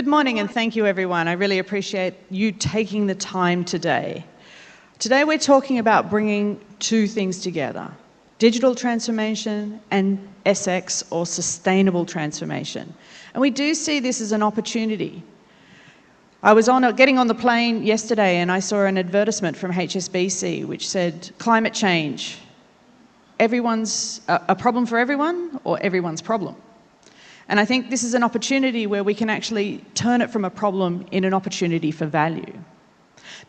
Good morning and thank you everyone. I really appreciate you taking the time today. Today we're talking about bringing two things together, digital transformation and SX or sustainable transformation. And we do see this as an opportunity. I was getting on the plane yesterday and I saw an advertisement from HSBC which said climate change, everyone's a problem for everyone or everyone's problem. And I think this is an opportunity where we can actually turn it from a problem in an opportunity for value.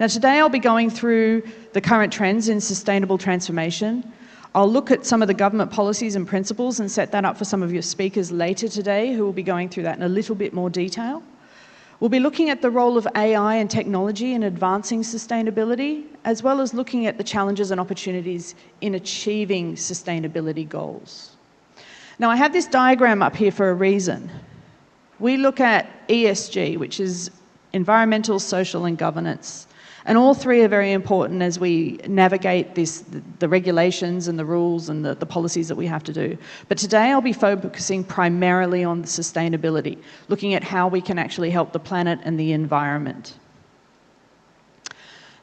Now today I'll be going through the current trends in sustainable transformation. I'll look at some of the government policies and principles and set that up for some of your speakers later today who will be going through that in a little bit more detail. We'll be looking at the role of AI and technology in advancing sustainability, as well as looking at the challenges and opportunities in achieving sustainability goals. Now, I have this diagram up here for a reason. We look at ESG, which is environmental, social, and governance. And all three are very important as we navigate the regulations and the rules and the policies that we have to do. But today I'll be focusing primarily on the sustainability, looking at how we can actually help the planet and the environment.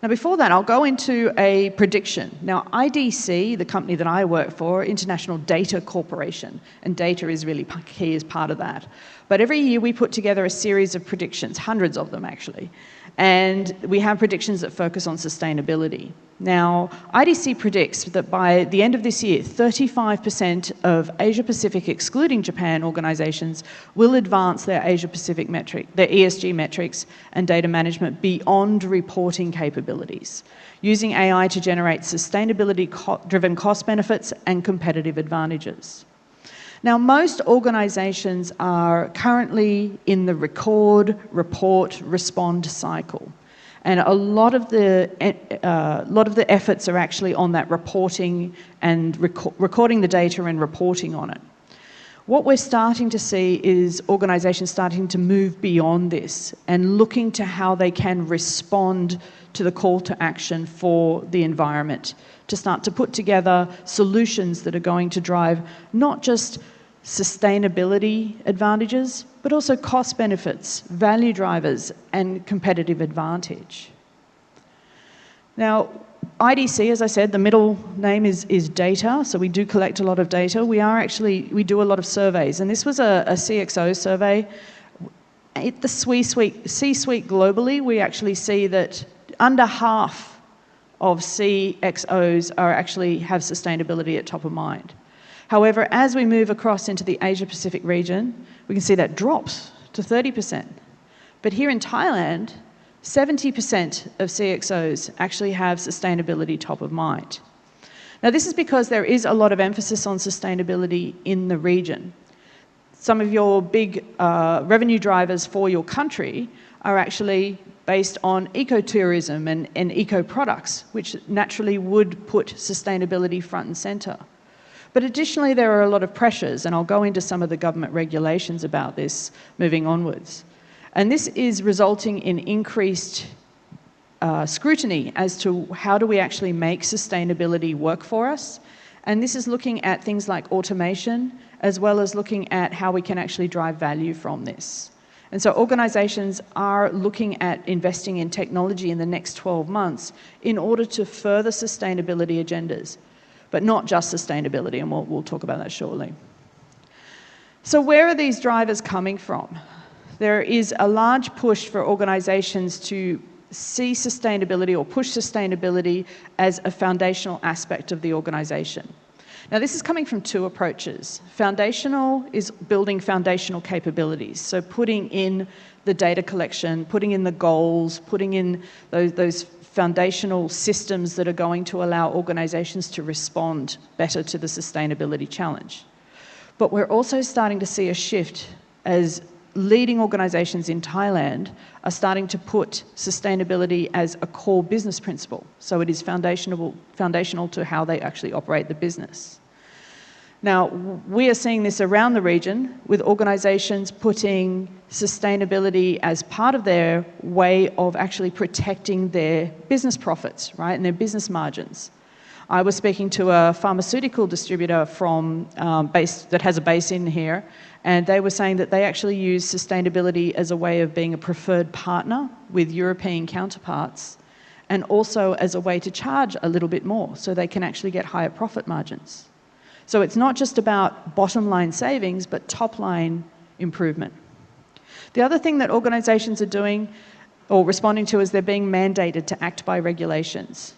Now before that, I'll go into a prediction. Now IDC, the company that I work for, International Data Corporation, and data is really key as part of that. But every year we put together a series of predictions, hundreds of them actually, and we have predictions that focus on sustainability. Now, IDC predicts that by the end of this year, 35% of Asia-Pacific, excluding Japan, organizations will advance their Asia-Pacific their ESG metrics and data management beyond reporting capabilities, using AI to generate sustainability-driven cost benefits and competitive advantages. Now, most organizations are currently in the record, report, respond cycle. And a lot of the efforts are actually on that reporting and recording the data and reporting on it. What we're starting to see is organizations starting to move beyond this and looking to how they can respond to the call to action for the environment, to start to put together solutions that are going to drive not just sustainability advantages, but also cost benefits, value drivers, and competitive advantage. Now, IDC, as I said, the middle name is data, so we do collect a lot of data. We do a lot of surveys, and this was a CXO survey. At the C-suite globally, we actually see that under half of CXOs have sustainability at top of mind. However, as we move across into the Asia-Pacific region, we can see that drops to 30%. But here in Thailand, 70% of CXOs actually have sustainability top of mind. Now, this is because there is a lot of emphasis on sustainability in the region. Some of your big revenue drivers for your country are actually based on ecotourism and eco-products, which naturally would put sustainability front and center. But additionally, there are a lot of pressures, and I'll go into some of the government regulations about this moving onwards. And this is resulting in increased scrutiny as to how do we actually make sustainability work for us. And this is looking at things like automation, as well as looking at how we can actually drive value from this. And so organizations are looking at investing in technology in the next 12 months in order to further sustainability agendas. But not just sustainability, and we'll talk about that shortly. So where are these drivers coming from? There is a large push for organizations to see sustainability or push sustainability as a foundational aspect of the organization. Now, this is coming from two approaches. Foundational is building foundational capabilities, so putting in the data collection, putting in the goals, putting in those foundational systems that are going to allow organizations to respond better to the sustainability challenge. But we're also starting to see a shift as leading organizations in Thailand are starting to put sustainability as a core business principle. So it is foundational to how they actually operate the business. Now, we are seeing this around the region with organizations putting sustainability as part of their way of actually protecting their business profits, right, and their business margins. I was speaking to a pharmaceutical distributor that has a base in here, and they were saying that they actually use sustainability as a way of being a preferred partner with European counterparts, and also as a way to charge a little bit more so they can actually get higher profit margins. So it's not just about bottom line savings, but top line improvement. The other thing that organisations are doing or responding to is they're being mandated to act by regulations.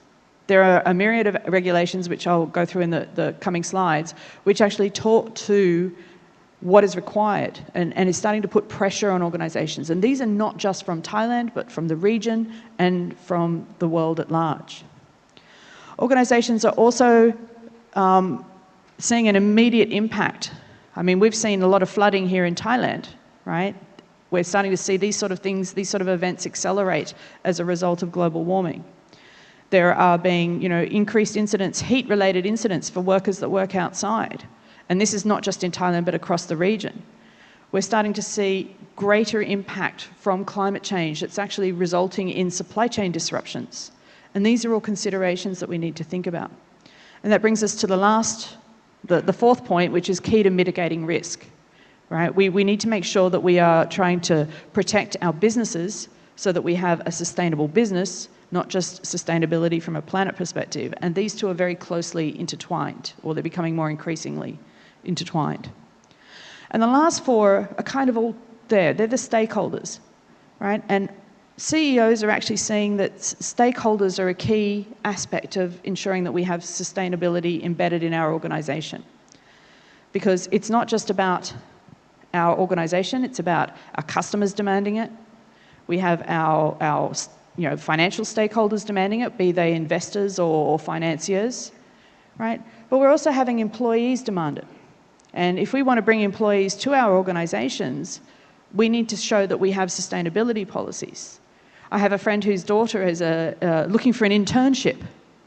There are a myriad of regulations, which I'll go through in the coming slides, which actually talk to what is required and is starting to put pressure on organisations. And these are not just from Thailand, but from the region and from the world at large. Organisations are also seeing an immediate impact. I mean, we've seen a lot of flooding here in Thailand, right? We're starting to see these sort of things, these sort of events accelerate as a result of global warming. There are being, increased incidents, heat-related incidents for workers that work outside. And this is not just in Thailand, but across the region. We're starting to see greater impact from climate change that's actually resulting in supply chain disruptions. And these are all considerations that we need to think about. And that brings us to the fourth point, which is key to mitigating risk. Right? We need to make sure that we are trying to protect our businesses so that we have a sustainable business, not just sustainability from a planet perspective. And these two are very closely intertwined, or they're becoming more increasingly intertwined. And the last four are kind of all there. They're the stakeholders, right? And CEOs are actually seeing that stakeholders are a key aspect of ensuring that we have sustainability embedded in our organisation. Because it's not just about our organisation, it's about our customers demanding it. We have our financial stakeholders demanding it, be they investors or financiers, right? But we're also having employees demand it. And if we want to bring employees to our organisations, we need to show that we have sustainability policies. I have a friend whose daughter is looking for an internship,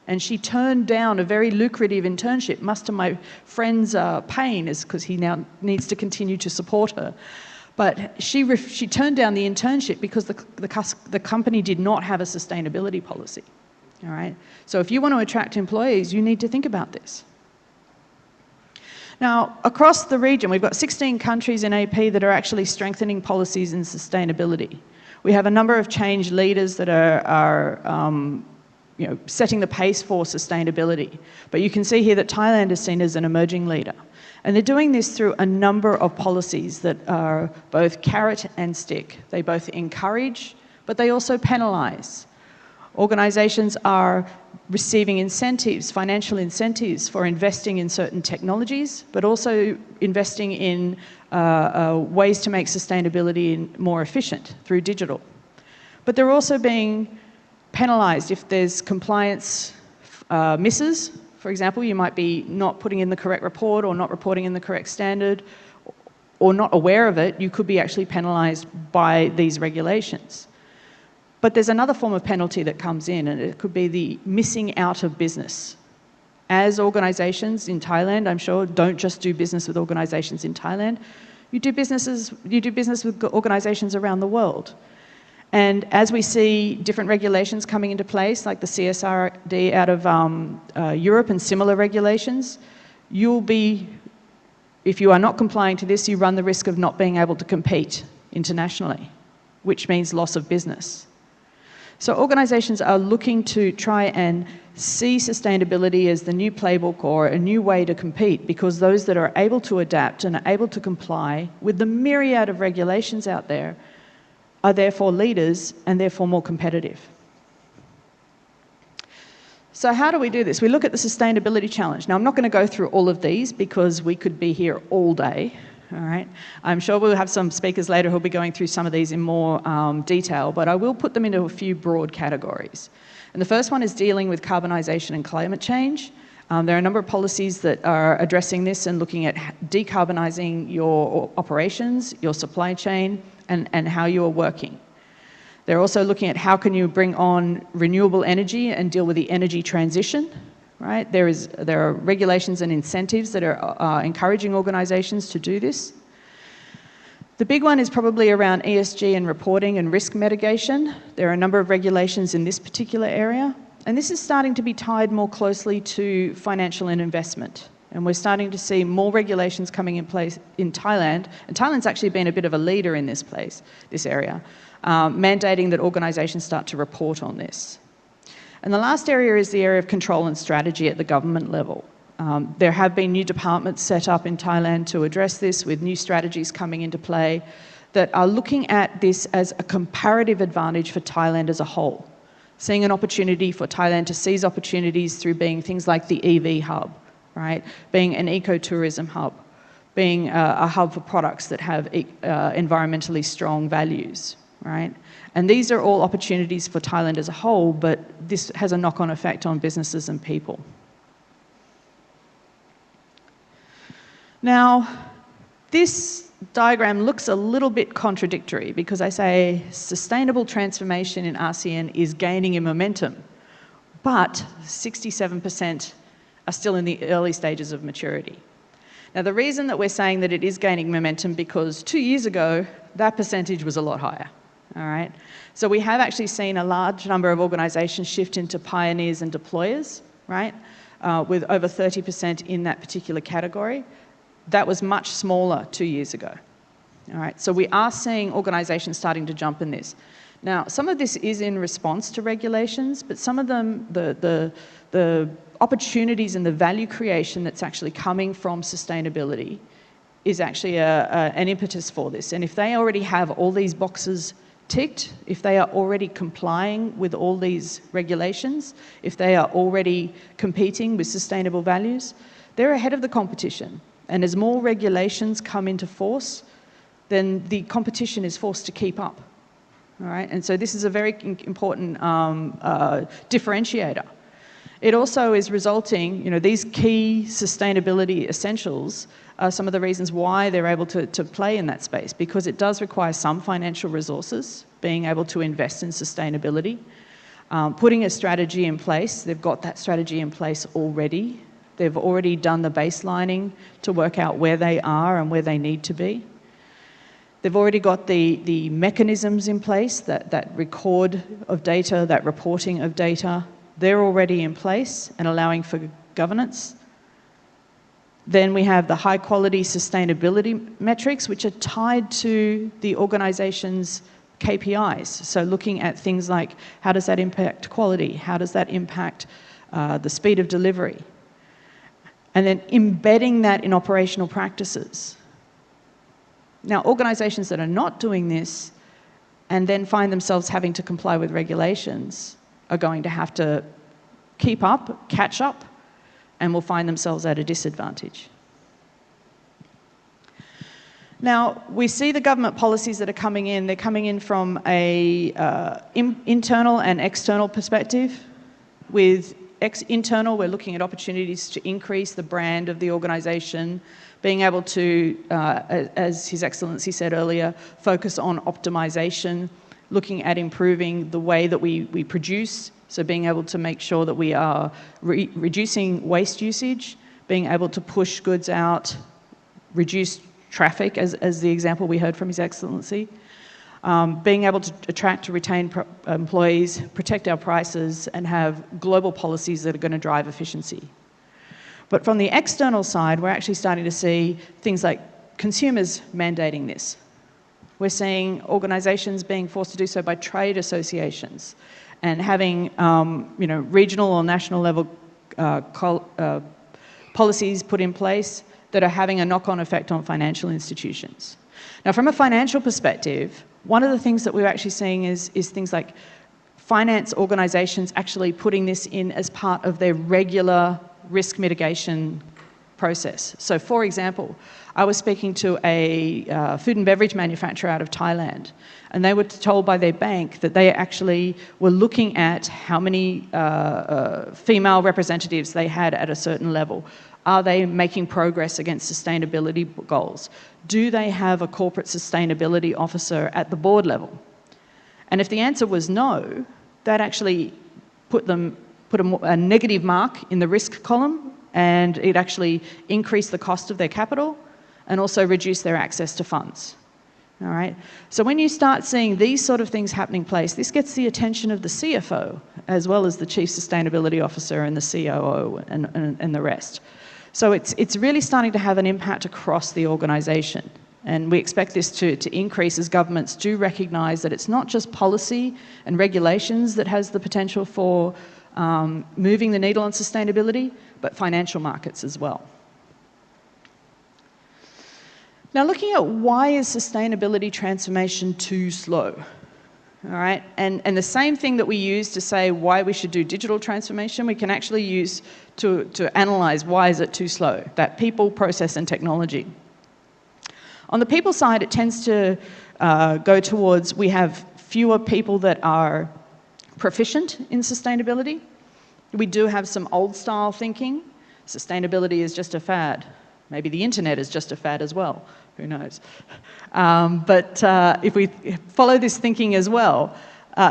and she turned down a very lucrative internship. Much to my friend's pain, is because he now needs to continue to support her. But she turned down the internship because the company did not have a sustainability policy. All right. So if you want to attract employees, you need to think about this. Now, across the region, we've got 16 countries in AP that are actually strengthening policies in sustainability. We have a number of change leaders that are setting the pace for sustainability. But you can see here that Thailand is seen as an emerging leader. And they're doing this through a number of policies that are both carrot and stick. They both encourage, but they also penalise. Organisations are receiving incentives, financial incentives for investing in certain technologies, but also investing in ways to make sustainability more efficient through digital. But they're also being penalised if there's compliance misses. For example, you might be not putting in the correct report or not reporting in the correct standard or not aware of it. You could be actually penalised by these regulations. But there's another form of penalty that comes in, and it could be the missing out of business. As organisations in Thailand, I'm sure, don't just do business with organisations in Thailand. You do business with organisations around the world. And as we see different regulations coming into place, like the CSRD out of Europe and similar regulations, if you are not complying to this, you run the risk of not being able to compete internationally, which means loss of business. So organisations are looking to try and see sustainability as the new playbook or a new way to compete, because those that are able to adapt and are able to comply with the myriad of regulations out there are therefore leaders and therefore more competitive. So how do we do this? We look at the sustainability challenge. Now, I'm not going to go through all of these because we could be here all day. All right. I'm sure we'll have some speakers later who'll be going through some of these in more detail, but I will put them into a few broad categories. And the first one is dealing with carbonisation and climate change. There are a number of policies that are addressing this and looking at decarbonising your operations, your supply chain, and how you are working. They're also looking at how can you bring on renewable energy and deal with the energy transition. Right? There are regulations and incentives that are encouraging organisations to do this. The big one is probably around ESG and reporting and risk mitigation. There are a number of regulations in this particular area. And this is starting to be tied more closely to financial and investment. And we're starting to see more regulations coming in place in Thailand. And Thailand's actually been a bit of a leader in this area, mandating that organisations start to report on this. And the last area is the area of control and strategy at the government level. There have been new departments set up in Thailand to address this, with new strategies coming into play that are looking at this as a comparative advantage for Thailand as a whole, seeing an opportunity for Thailand to seize opportunities through being things like the EV hub, right? Being an ecotourism hub, being a hub for products that have environmentally strong values, right? And these are all opportunities for Thailand as a whole, but this has a knock-on effect on businesses and people. Now, this diagram looks a little bit contradictory because I say sustainable transformation in ASEAN is gaining in momentum, but 67% are still in the early stages of maturity. Now, the reason that we're saying that it is gaining momentum because 2 years ago, that percentage was a lot higher, all right? So we have actually seen a large number of organisations shift into pioneers and deployers, right, with over 30% in that particular category. That was much smaller 2 years ago. All right, so we are seeing organisations starting to jump in this. Now, some of this is in response to regulations, but some of them, the opportunities and the value creation that's actually coming from sustainability is actually an impetus for this. And if they already have all these boxes ticked, if they are already complying with all these regulations, if they are already competing with sustainable values, they're ahead of the competition. And as more regulations come into force, then the competition is forced to keep up. All right? And so this is a very important differentiator. It also is resulting, these key sustainability essentials are some of the reasons why they're able to play in that space, because it does require some financial resources, being able to invest in sustainability, putting a strategy in place. They've got that strategy in place already. They've already done the baselining to work out where they are and where they need to be. They've already got the mechanisms in place, that record of data, that reporting of data. They're already in place and allowing for governance. Then we have the high quality sustainability metrics, which are tied to the organisation's KPIs. So looking at things like, how does that impact quality? How does that impact the speed of delivery? And then embedding that in operational practices. Now, organisations that are not doing this and then find themselves having to comply with regulations are going to have to keep up, catch up, and will find themselves at a disadvantage. Now, we see the government policies that are coming in. They're coming in from a internal and external perspective. With internal, we're looking at opportunities to increase the brand of the organisation, being able to, as His Excellency said earlier, focus on optimisation, looking at improving the way that we produce, so being able to make sure that we are reducing waste usage, being able to push goods out, reduce traffic, as the example we heard from His Excellency, being able to attract, to retain employees, protect our prices, and have global policies that are going to drive efficiency. But from the external side, we're actually starting to see things like consumers mandating this. We're seeing organisations being forced to do so by trade associations and having regional or national level policies put in place that are having a knock-on effect on financial institutions. Now, from a financial perspective, one of the things that we're actually seeing is things like finance organisations actually putting this in as part of their regular risk mitigation process. So, for example, I was speaking to a food and beverage manufacturer out of Thailand, and they were told by their bank that they actually were looking at how many female representatives they had at a certain level. Are they making progress against sustainability goals? Do they have a corporate sustainability officer at the board level? And if the answer was no, that actually put a negative mark in the risk column, and it actually increased the cost of their capital and also reduced their access to funds. All right. So when you start seeing these sort of things happening place, this gets the attention of the CFO as well as the Chief Sustainability Officer and the COO and the rest. So it's really starting to have an impact across the organisation. And we expect this to increase as governments do recognise that it's not just policy and regulations that has the potential for moving the needle on sustainability, but financial markets as well. Now, looking at why is sustainability transformation too slow? All right, and the same thing that we use to say why we should do digital transformation, we can actually use to analyse why is it too slow, that people, process and technology. On the people side, it tends to go towards we have fewer people that are proficient in sustainability. We do have some old style thinking. Sustainability is just a fad. Maybe the internet is just a fad as well. Who knows? But if we follow this thinking as well,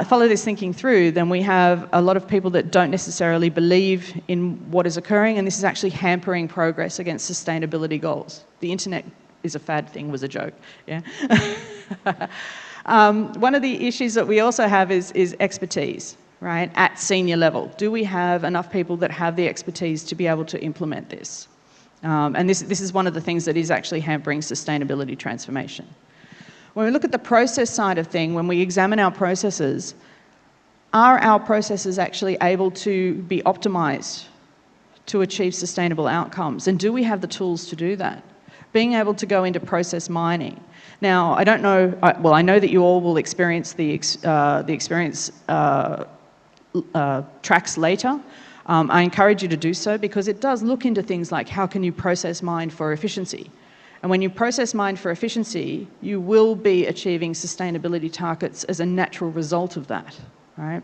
follow this thinking through, then we have a lot of people that don't necessarily believe in what is occurring, and this is actually hampering progress against sustainability goals. The internet is a fad thing was a joke. Yeah. One of the issues that we also have is expertise, right? At senior level, do we have enough people that have the expertise to be able to implement this? And this is one of the things that is actually hampering sustainability transformation. When we look at the process side of things, when we examine our processes, are our processes actually able to be optimised to achieve sustainable outcomes? And do we have the tools to do that? Being able to go into process mining. Now, I don't know, well, I know that you all will experience the experience tracks later. I encourage you to do so because it does look into things like how can you process mine for efficiency. And when you process mine for efficiency, you will be achieving sustainability targets as a natural result of that, right?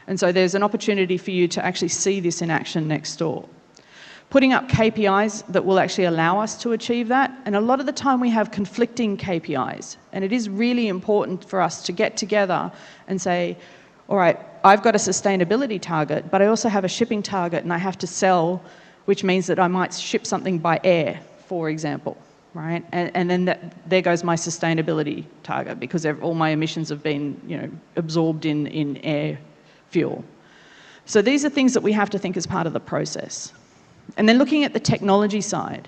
And so there's an opportunity for you to actually see this in action next door. Putting up KPIs that will actually allow us to achieve that. And a lot of the time we have conflicting KPIs. And it is really important for us to get together and say, all right, I've got a sustainability target, but I also have a shipping target and I have to sell, which means that I might ship something by air, for example, right? And then there goes my sustainability target because all my emissions have been, absorbed in air fuel. So these are things that we have to think as part of the process. And then looking at the technology side,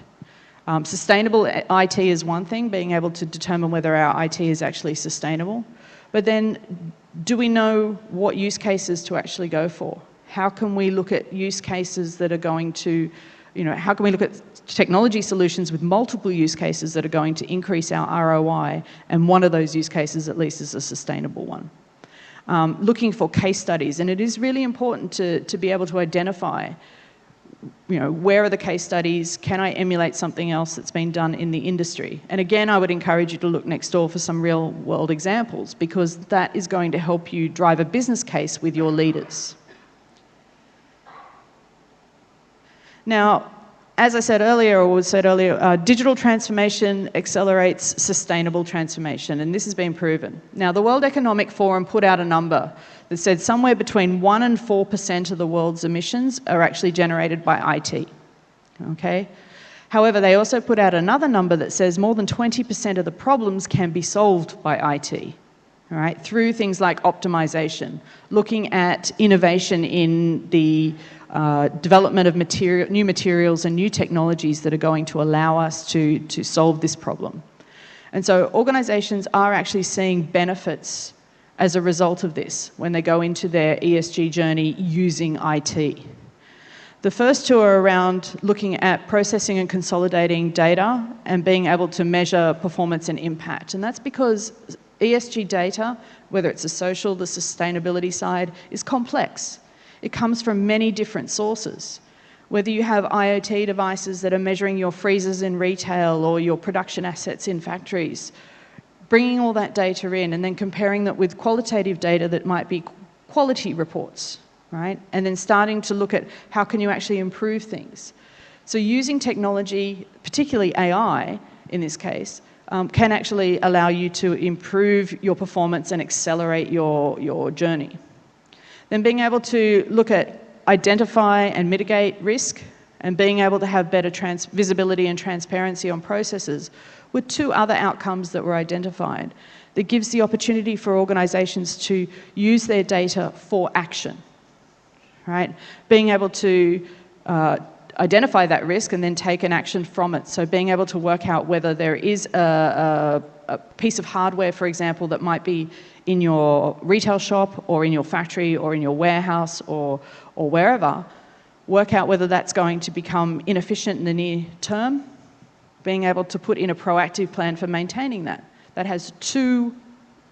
sustainable IT is one thing, being able to determine whether our IT is actually sustainable. But then, do we know what use cases to actually go for? How can we look at use cases that are going to, how can we look at technology solutions with multiple use cases that are going to increase our ROI, and one of those use cases at least is a sustainable one? Looking for case studies, and it is really important to be able to identify where are the case studies? Can I emulate something else that's been done in the industry? And again, I would encourage you to look next door for some real world examples because that is going to help you drive a business case with your leaders. Now, as I said earlier, or was said earlier, digital transformation accelerates sustainable transformation, and this has been proven. Now, the World Economic Forum put out a number that said somewhere between 1% and 4% of the world's emissions are actually generated by IT, okay? However, they also put out another number that says more than 20% of the problems can be solved by IT, all right, through things like optimization, looking at innovation in the development of new materials and new technologies that are going to allow us to solve this problem. And so organisations are actually seeing benefits as a result of this when they go into their ESG journey using IT. The first two are around looking at processing and consolidating data and being able to measure performance and impact. And that's because ESG data, whether it's the social, the sustainability side, is complex. It comes from many different sources. Whether you have IoT devices that are measuring your freezers in retail or your production assets in factories, bringing all that data in and then comparing that with qualitative data that might be quality reports, right? And then starting to look at how can you actually improve things. So using technology, particularly AI in this case, can actually allow you to improve your performance and accelerate your journey. Then being able to look at identify and mitigate risk and being able to have better visibility and transparency on processes were two other outcomes that were identified that gives the opportunity for organisations to use their data for action, right? Being able to identify that risk and then take an action from it. So being able to work out whether there is a piece of hardware, for example, that might be in your retail shop or in your factory or in your warehouse or wherever, work out whether that's going to become inefficient in the near term, being able to put in a proactive plan for maintaining that. That has two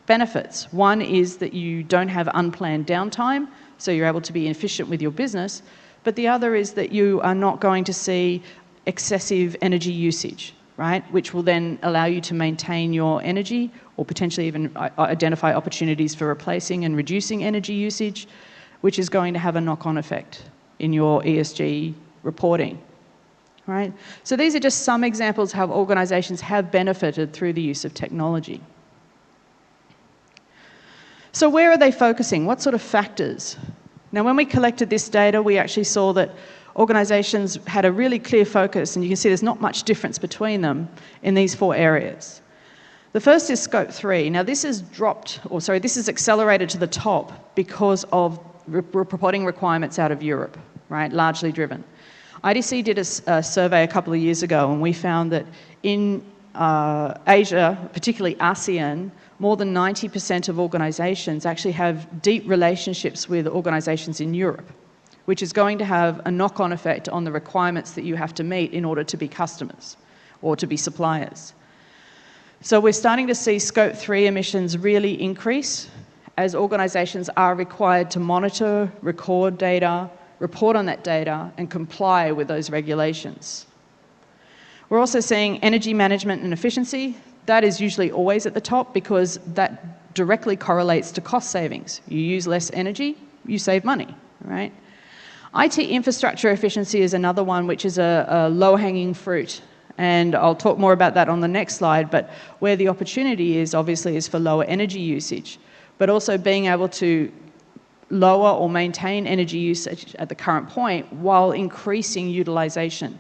benefits. One is that you don't have unplanned downtime, so you're able to be efficient with your business, but the other is that you are not going to see excessive energy usage, right? Which will then allow you to maintain your energy or potentially even identify opportunities for replacing and reducing energy usage, which is going to have a knock-on effect in your ESG reporting, right? So these are just some examples how organisations have benefited through the use of technology. So where are they focusing? What sort of factors? Now, when we collected this data, we actually saw that organisations had a really clear focus, and you can see there's not much difference between them in these four areas. The first is Scope 3. Now, this is this is accelerated to the top because of reporting requirements out of Europe, right, largely driven. IDC did a survey a couple of years ago, and we found that in Asia, particularly ASEAN, more than 90% of organisations actually have deep relationships with organisations in Europe, which is going to have a knock-on effect on the requirements that you have to meet in order to be customers or to be suppliers. So we're starting to see Scope 3 emissions really increase as organisations are required to monitor, record data, report on that data, and comply with those regulations. We're also seeing energy management and efficiency. That is usually always at the top because that directly correlates to cost savings. You use less energy, you save money, right? IT infrastructure efficiency is another one which is a low-hanging fruit. And I'll talk more about that on the next slide, but where the opportunity is obviously is for lower energy usage, but also being able to lower or maintain energy usage at the current point while increasing utilisation.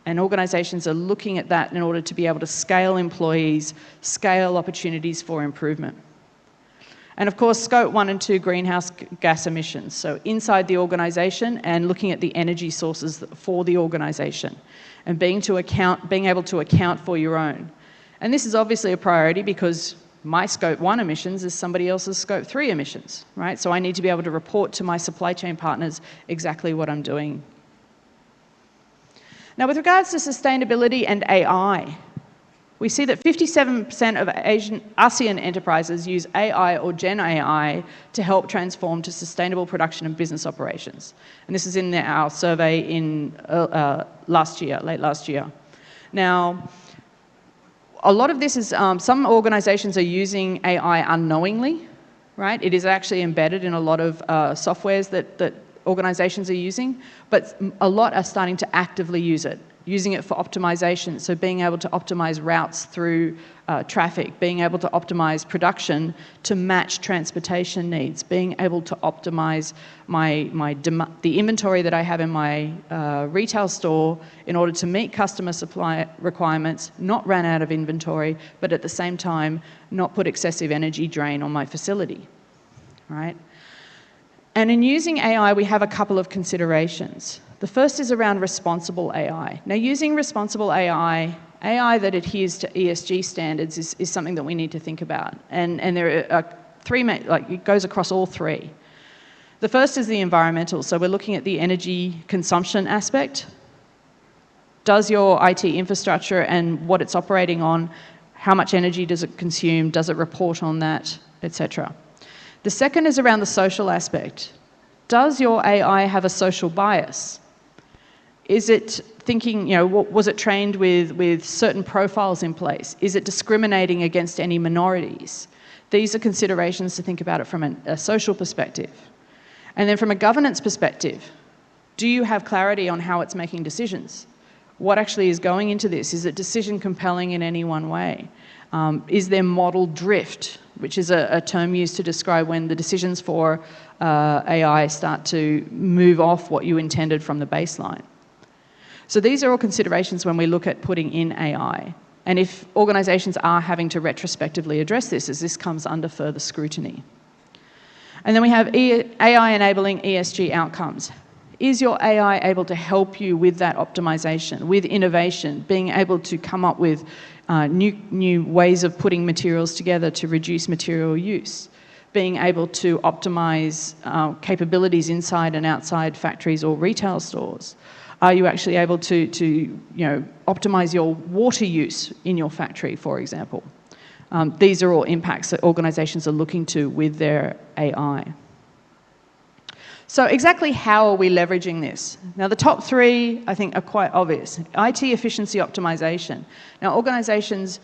And organisations are looking at that in order to be able to scale employees, scale opportunities for improvement. And of course, Scope 1 and 2 greenhouse gas emissions. So inside the organisation and looking at the energy sources for the organisation and being able to account for your own. And this is obviously a priority because my Scope 1 emissions is somebody else's Scope 3 emissions, right? So I need to be able to report to my supply chain partners exactly what I'm doing. Now, with regards to sustainability and AI, we see that 57% of ASEAN enterprises use AI or Gen AI to help transform to sustainable production and business operations. And this is in our survey in late last year. Now, a lot of this is, some organisations are using AI unknowingly, right? It is actually embedded in a lot of softwares that organisations are using, but a lot are starting to actively use it, using it for optimization. So being able to optimize routes through traffic, being able to optimize production to match transportation needs, being able to optimize the inventory that I have in my retail store in order to meet customer supply requirements, not run out of inventory, but at the same time, not put excessive energy drain on my facility, right? And in using AI, we have a couple of considerations. The first is around responsible AI. Now, using responsible AI that adheres to ESG standards is something that we need to think about. And there are three, it goes across all three. The first is the environmental. So we're looking at the energy consumption aspect. Does your IT infrastructure and what it's operating on, how much energy does it consume? Does it report on that, etc.? The second is around the social aspect. Does your AI have a social bias? Is it thinking, was it trained with certain profiles in place? Is it discriminating against any minorities? These are considerations to think about it from a social perspective. And then from a governance perspective, do you have clarity on how it's making decisions? What actually is going into this? Is it decision compelling in any one way? Is there model drift, which is a term used to describe when the decisions for AI start to move off what you intended from the baseline? So these are all considerations when we look at putting in AI. And if organisations are having to retrospectively address this, as this comes under further scrutiny. And then we have AI enabling ESG outcomes. Is your AI able to help you with that optimization, with innovation, being able to come up with new ways of putting materials together to reduce material use, being able to optimize capabilities inside and outside factories or retail stores? Are you actually able to optimize your water use in your factory, for example? These are all impacts that organizations are looking to with their AI. So exactly how are we leveraging this? Now, the top three, I think, are quite obvious. IT efficiency optimization. Now, organizations,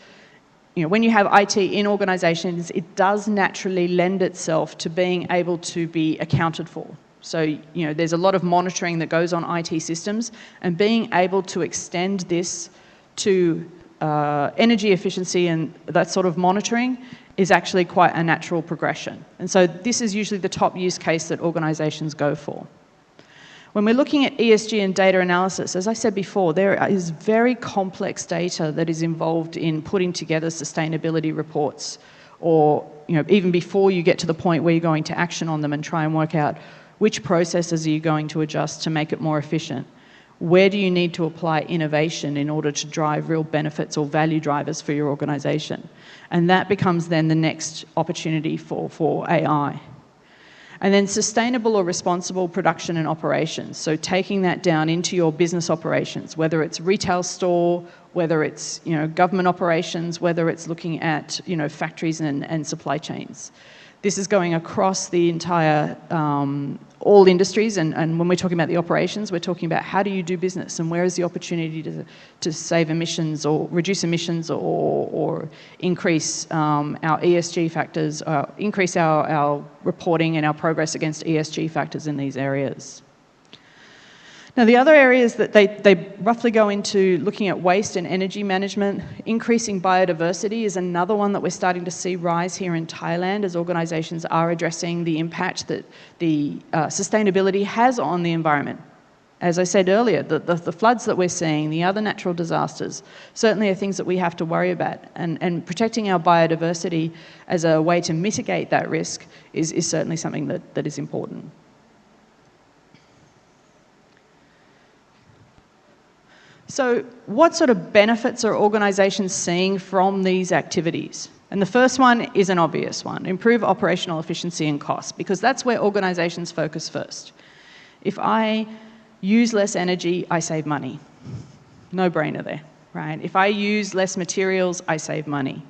when you have IT in organizations, it does naturally lend itself to being able to be accounted for. So, there's a lot of monitoring that goes on IT systems, and being able to extend this to energy efficiency and that sort of monitoring is actually quite a natural progression. And so this is usually the top use case that organizations go for. When we're looking at ESG and data analysis, as I said before, there is very complex data that is involved in putting together sustainability reports, or even before you get to the point where you're going to action on them and try and work out which processes are you going to adjust to make it more efficient. Where do you need to apply innovation in order to drive real benefits or value drivers for your organisation? And that becomes then the next opportunity for AI. And then sustainable or responsible production and operations. So taking that down into your business operations, whether it's retail store, whether it's government operations, whether it's looking at factories and supply chains. This is going across the entire, all industries, and when we're talking about the operations, we're talking about how do you do business and where is the opportunity to save emissions or reduce emissions or increase our ESG factors, increase our reporting and our progress against ESG factors in these areas. Now, the other areas that they roughly go into looking at waste and energy management. Increasing biodiversity is another one that we're starting to see rise here in Thailand as organisations are addressing the impact that the sustainability has on the environment. As I said earlier, the floods that we're seeing, the other natural disasters, certainly are things that we have to worry about. And protecting our biodiversity as a way to mitigate that risk is certainly something that is important. So what sort of benefits are organisations seeing from these activities? And the first one is an obvious one: improve operational efficiency and cost, because that's where organisations focus first. If I use less energy, I save money. No brainer there, right? If I use less materials, I save money.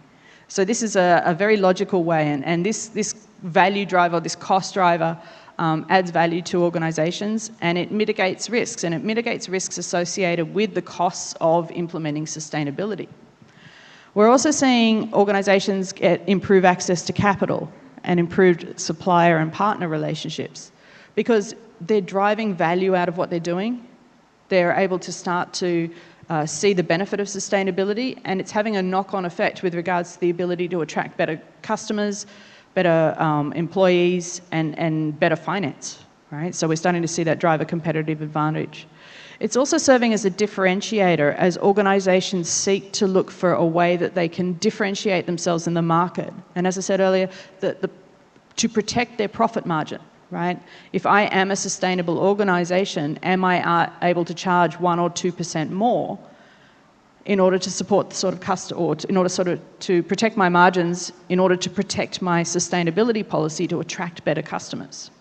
So this is a very logical way, and this value driver, this cost driver, adds value to organisations, and it mitigates risks, and it mitigates risks associated with the costs of implementing sustainability. We're also seeing organisations improve access to capital and improved supplier and partner relationships, because they're driving value out of what they're doing. They're able to start to see the benefit of sustainability, and it's having a knock-on effect with regards to the ability to attract better customers, better employees, and better finance, right? So we're starting to see that drive a competitive advantage. It's also serving as a differentiator as organisations seek to look for a way that they can differentiate themselves in the market. And as I said earlier, to protect their profit margin, right? If I am a sustainable organisation, am I able to charge 1 or 2% more in order to support the sort of customer, or in order to protect my margins, in order to protect my sustainability policy to attract better customers,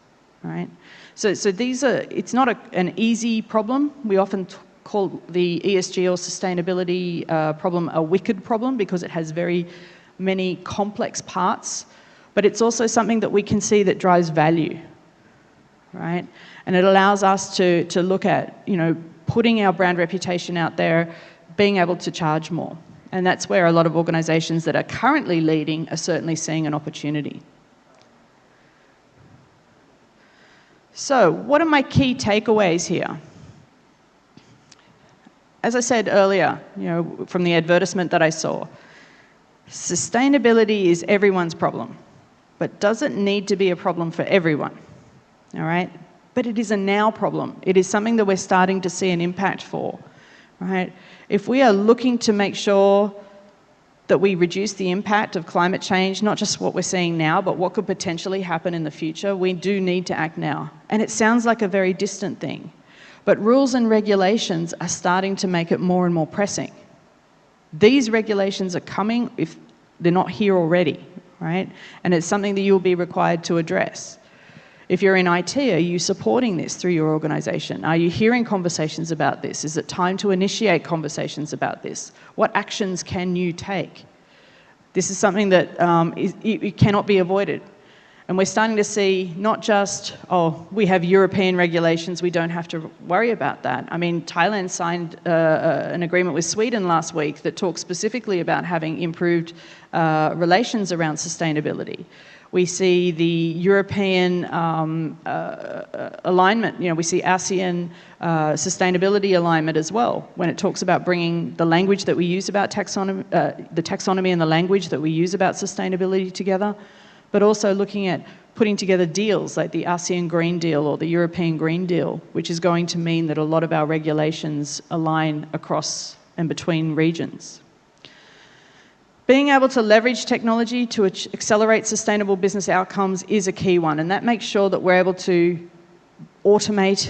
right? So these are, it's not an easy problem. We often call the ESG or sustainability problem a wicked problem because it has very many complex parts, but it's also something that we can see that drives value, right? And it allows us to look at, putting our brand reputation out there, being able to charge more. And that's where a lot of organisations that are currently leading are certainly seeing an opportunity. So what are my key takeaways here? As I said earlier, from the advertisement that I saw, sustainability is everyone's problem, but doesn't need to be a problem for everyone, all right? But it is a now problem. It is something that we're starting to see an impact for. right? If we are looking to make sure that we reduce the impact of climate change, not just what we're seeing now, but what could potentially happen in the future, we do need to act now. And it sounds like a very distant thing, but rules and regulations are starting to make it more and more pressing. These regulations are coming if they're not here already, right? And it's something that you'll be required to address. If you're in IT, are you supporting this through your organisation? Are you hearing conversations about this? Is it time to initiate conversations about this? What actions can you take? This is something that it cannot be avoided. And we're starting to see not just, oh, we have European regulations, we don't have to worry about that. I mean, Thailand signed an agreement with Sweden last week that talks specifically about having improved relations around sustainability. We see the European alignment, we see ASEAN sustainability alignment as well, when it talks about bringing the language that we use about taxonomy, the taxonomy and the language that we use about sustainability together, but also looking at putting together deals like the ASEAN Green Deal or the European Green Deal, which is going to mean that a lot of our regulations align across and between regions. Being able to leverage technology to accelerate sustainable business outcomes is a key one, and that makes sure that we're able to automate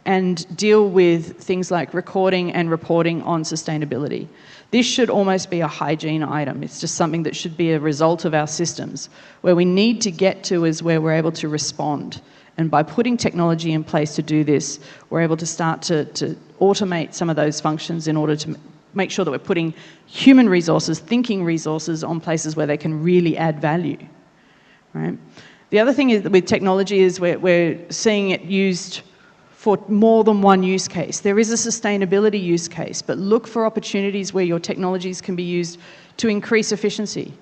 and deal with things like recording and reporting on sustainability. This should almost be a hygiene item. It's just something that should be a result of our systems. Where we need to get to is where we're able to respond. And by putting technology in place to do this, we're able to start to automate some of those functions in order to make sure that we're putting human resources, thinking resources on places where they can really add value, right? The other thing is with technology is we're seeing it used for more than one use case. There is a sustainability use case, but look for opportunities where your technologies can be used to increase efficiency,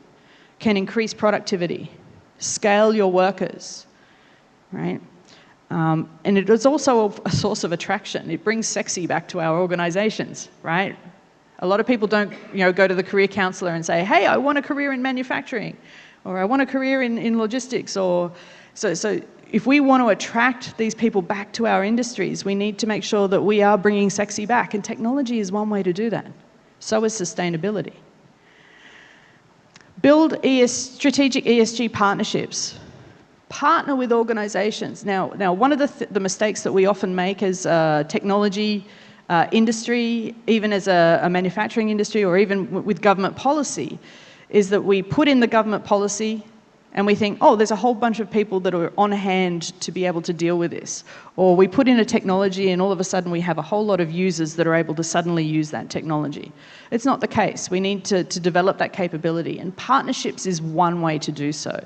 can increase productivity, scale your workers, right? And it is also a source of attraction. It brings sexy back to our organizations, right? A lot of people don't go to the career counsellor and say, hey, I want a career in manufacturing, or I want a career in logistics. Or so if we want to attract these people back to our industries, we need to make sure that we are bringing sexy back. And technology is one way to do that. So is sustainability. Build strategic ESG partnerships. Partner with organizations. Now one of the mistakes that we often make as technology industry, even as a manufacturing industry, or even with government policy, is that we put in the government policy and we think, oh, there's a whole bunch of people that are on hand to be able to deal with this. Or we put in a technology and all of a sudden we have a whole lot of users that are able to suddenly use that technology. It's not the case. We need to develop that capability, and partnerships is one way to do so.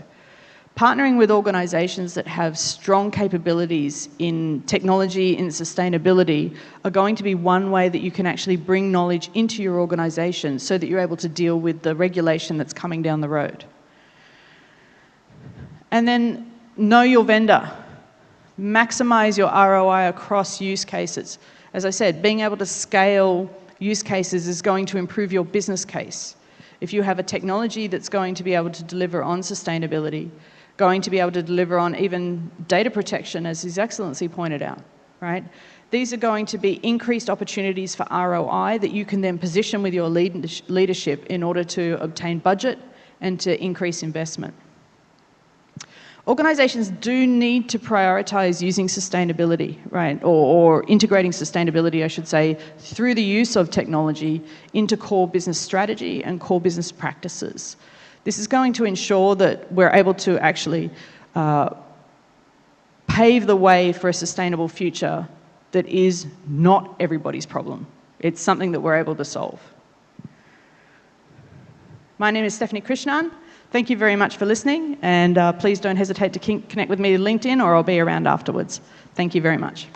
Partnering with organisations that have strong capabilities in technology, in sustainability, are going to be one way that you can actually bring knowledge into your organisation so that you're able to deal with the regulation that's coming down the road. And then know your vendor. Maximise your ROI across use cases. As I said, being able to scale use cases is going to improve your business case. If you have a technology that's going to be able to deliver on sustainability, going to be able to deliver on even data protection, as His Excellency pointed out, right? These are going to be increased opportunities for ROI that you can then position with your leadership in order to obtain budget and to increase investment. Organisations do need to prioritise using sustainability, right, or integrating sustainability, I should say, through the use of technology into core business strategy and core business practices. This is going to ensure that we're able to actually pave the way for a sustainable future that is not everybody's problem. It's something that we're able to solve. My name is Stephanie Krishnan. Thank you very much for listening, and please don't hesitate to connect with me on LinkedIn, or I'll be around afterwards. Thank you very much.